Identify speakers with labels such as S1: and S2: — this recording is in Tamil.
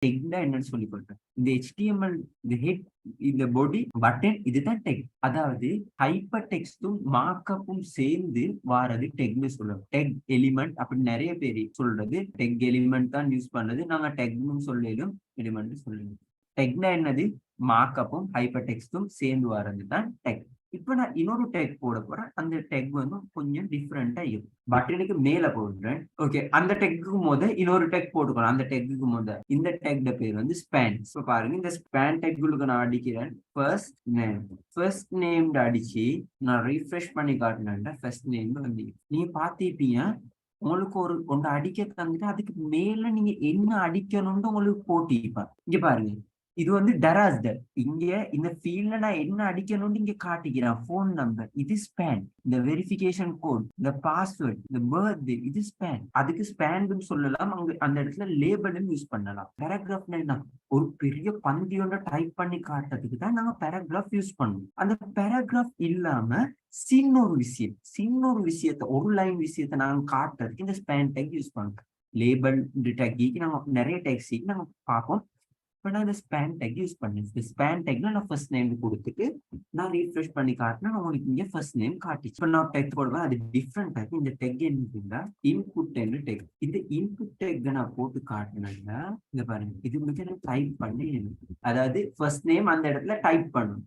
S1: டெக்னா என்னன்னு சொல்லி கொடுத்தேன். இந்த HTML, இந்த ஹெட், இந்த பாடி, பட்டன் இதுதான் டெக். அதாவது ஹைப்பர் டெக்ஸ்டும் மார்க்அப்பும் சேர்ந்து வாரது டெக்னு சொல்லுவோம். டெக் எலிமெண்ட் அப்படி நிறைய பேர் சொல்றது டெக் எலிமெண்ட் தான் யூஸ் பண்ணது. நாங்க டெக்னு சொல்லலும் எலிமெண்ட் சொல்லுவோம். டெக்னா என்னது? மார்க்அப்பும் ஹைப்பர் டெக்ஸ்டும் சேர்ந்து வாரது தான் டெக். இப்ப நான் இன்னொரு டெக் போட போறேன். அந்த டெக் வந்து கொஞ்சம் டிஃப்ரெண்டா இருக்கும். பட்டனுக்கு மேல போடுறேன். ஓகே, அந்த டெக்கு போது இன்னொரு டெக் போட்டுக்கலாம். அந்த டெக்கு போது இந்த டெக் பேர் வந்து ஸ்பேன். இப்ப பாருங்க, இந்த ஸ்பேன் டெக்குக்கு நான் அடிக்கிறேன் ஃபர்ஸ்ட் நேம். ஃபர்ஸ்ட் நேம் அடிச்சு நான் ரீஃப்ரெஷ் பண்ணி காட்டினேன். ஃபர்ஸ்ட் நேம் வந்து நீங்க பாத்திருப்பீங்க. உங்களுக்கு ஒரு ஒன்று அடிக்க தந்துட்டு அதுக்கு மேல நீங்க என்ன அடிக்கணும்னு உங்களுக்கு போட்டிருப்பேன். இங்க பாருங்க, இது வந்து டராஸ்டர். இங்க இந்த ஃபீல்ட்ல நான் என்ன அடிக்கணும்னு இங்க காட்டிக்கிறேன். போன் நம்பர் இது ஸ்பேன், இந்த வெரிஃபிகேஷன் கோட், இந்த பாஸ்வேர்ட், இந்த பர்த்டே இது ஸ்பேன். அதுக்கு ஸ்பேன் சொல்லலாம். அங்க அந்த இடத்துல லேபிளும் யூஸ் பண்ணலாம். பேராகிராஃப்னா என்ன? ஒரு பெரிய பந்தியோட டைப் பண்ணி காட்டுறதுக்கு தான் நாங்க பேராகிராஃப் யூஸ் பண்ணுவோம். அந்த பேராகிராஃப் இல்லாம சின்ன ஒரு விஷயத்த, ஒரு லைன் விஷயத்த நாங்க காட்டுறதுக்கு இந்த ஸ்பேன் டேக் யூஸ் பண்ணுவோம். லேபிள் டேக் நாங்க நிறைய டேக்ஸ் நாங்க பார்ப்போம். இப்ப நான் இந்த ஸ்பேன் டேக் யூஸ் பண்ணேன். இந்த ஸ்பேன் டேக்ல நான் ஃபர்ஸ்ட் நேம் கொடுத்துட்டு நான் ரீஃப்ரெஷ் பண்ணி காட்டினா உங்களுக்கு இங்க ஃபர்ஸ்ட் நேம் காட்டிச்சு. இப்ப நான் டெக் போடுவேன். அது டிஃப்ரெண்ட் டேக். இந்த டெக் என்ன? Input tech. இந்த இன்புட் டெக் நான் போட்டு காட்டினேன்னா இங்க பாருங்க, இது உங்களுக்கு டைப் பண்ணி, அதாவது ஃபர்ஸ்ட் நேம் அந்த இடத்துல டைப் பண்ணணும்.